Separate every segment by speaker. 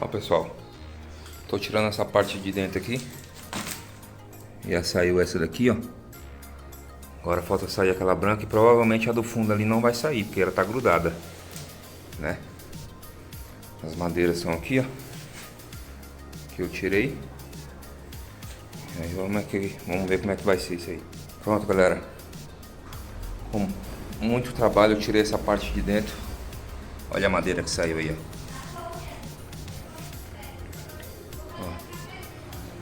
Speaker 1: Ó, pessoal, tô tirando essa parte de dentro aqui. Já saiu essa daqui, ó. Agora falta sair aquela branca e provavelmente a do fundo ali não vai sair, porque ela tá grudada, né? As madeiras são aqui, ó, que eu tirei. Aí vamos ver como é que vai ser isso aí. Pronto, galera. Com muito trabalho eu tirei essa parte de dentro. Olha a madeira que saiu aí, ó.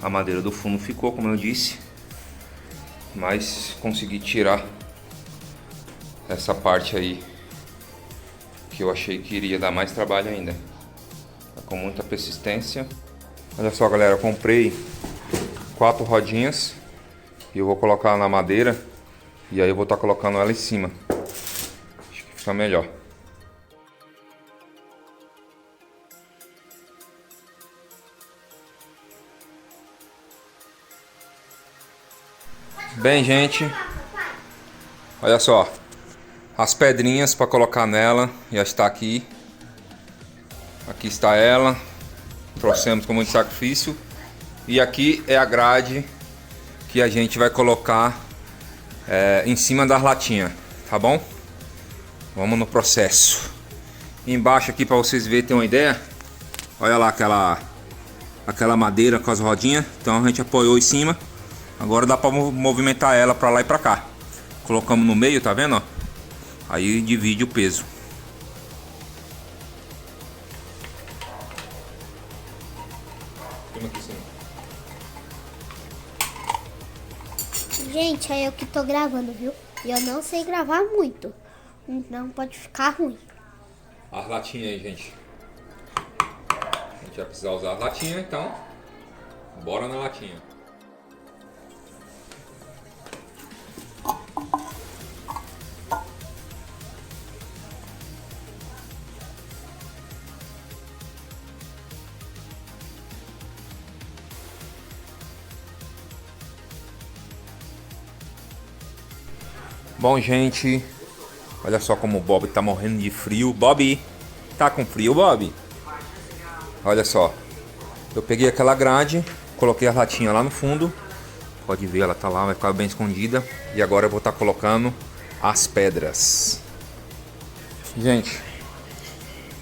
Speaker 1: A madeira do fundo ficou, como eu disse, mas consegui tirar essa parte aí que eu achei que iria dar mais trabalho ainda. Tá com muita persistência. Olha só, galera, eu comprei 4 rodinhas e eu vou colocar na madeira e aí eu vou estar colocando ela em cima. Acho que fica melhor. Bem, gente, olha só, as pedrinhas para colocar nela já está aqui. Aqui está ela, trouxemos com muito sacrifício. E aqui é a grade que a gente vai colocar em cima das latinhas, tá bom? Vamos no processo. Embaixo aqui, para vocês verem, ter uma ideia, olha lá aquela madeira com as rodinhas. Então a gente apoiou em cima. Agora dá para movimentar ela para lá e para cá. Colocamos no meio, tá vendo, ó? Aí divide o peso.
Speaker 2: Gente, é eu que tô gravando, viu? E eu não sei gravar muito, então pode ficar ruim.
Speaker 1: As latinhas aí, gente. A gente vai precisar usar as latinhas, então bora na latinha. Bom, gente, olha só como o Bob tá morrendo de frio. Bob, tá com frio, Bob? Olha só, eu peguei aquela grade, coloquei a latinha lá no fundo. Pode ver, ela tá lá, vai ficar bem escondida. E agora eu vou estar colocando as pedras. Gente,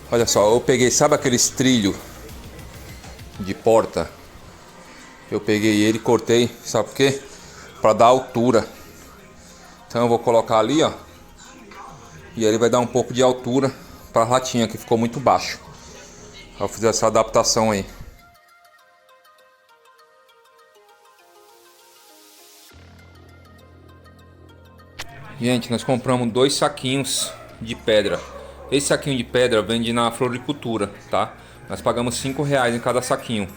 Speaker 1: olha só, eu peguei, sabe aqueles trilhos de porta? Eu peguei ele e cortei, sabe por quê? Pra dar altura. Então eu vou colocar ali, ó. E ele vai dar um pouco de altura para a latinha, que ficou muito baixo. Eu fiz essa adaptação aí. Gente, nós compramos 2 saquinhos de pedra. Esse saquinho de pedra vende na floricultura, tá? Nós pagamos R$5 em cada saquinho.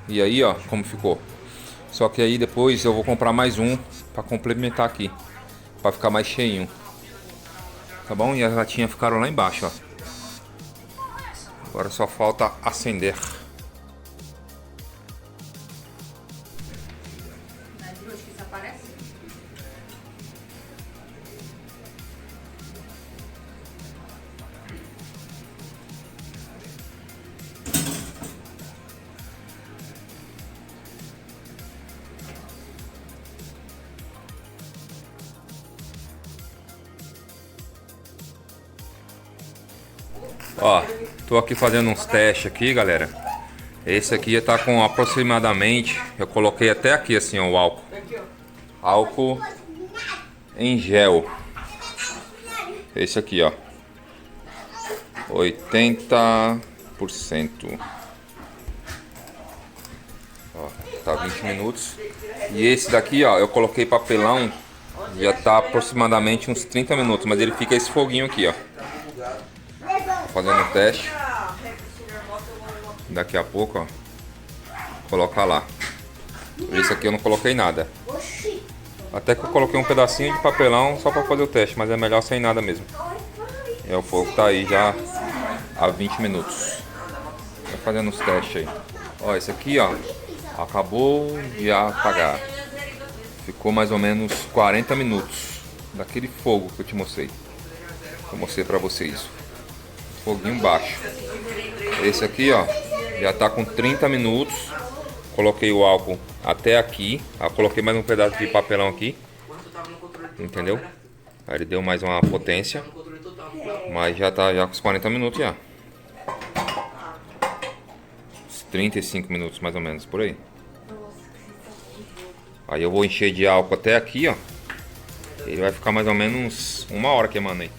Speaker 1: E aí, ó, como ficou. Só que aí depois eu vou comprar mais um para complementar aqui, para ficar mais cheinho. Tá bom? E as latinhas ficaram lá embaixo, ó. Agora só falta acender. Ó, tô aqui fazendo uns testes aqui, galera. Esse aqui já tá com aproximadamente, eu coloquei até aqui assim, ó, o álcool. Álcool em gel. Esse aqui, ó. 80%. Ó, tá 20 minutos. E esse daqui, ó, eu coloquei papelão, já tá aproximadamente uns 30 minutos, mas ele fica esse foguinho aqui, ó. Fazendo o teste. Daqui a pouco, ó, colocar lá. Esse aqui eu não coloquei nada. Até que eu coloquei um pedacinho de papelão só para fazer o teste, mas é melhor sem nada mesmo. E o fogo tá aí já há 20 minutos. Tá fazendo os testes aí. Ó, esse aqui, ó, acabou de apagar. Ficou mais ou menos 40 minutos daquele fogo que eu te mostrei. Eu mostrei para vocês. Foguinho baixo. Esse aqui, ó, Já tá com 30 minutos. Coloquei o álcool até aqui. Coloquei mais um pedaço de papelão aqui. Entendeu? Aí ele deu mais uma potência. Mas já tá com os 40 minutos já. Uns 35 minutos mais ou menos, por aí. Aí eu vou encher de álcool até aqui, ó. Ele vai ficar mais ou menos 1 hora queimando aí.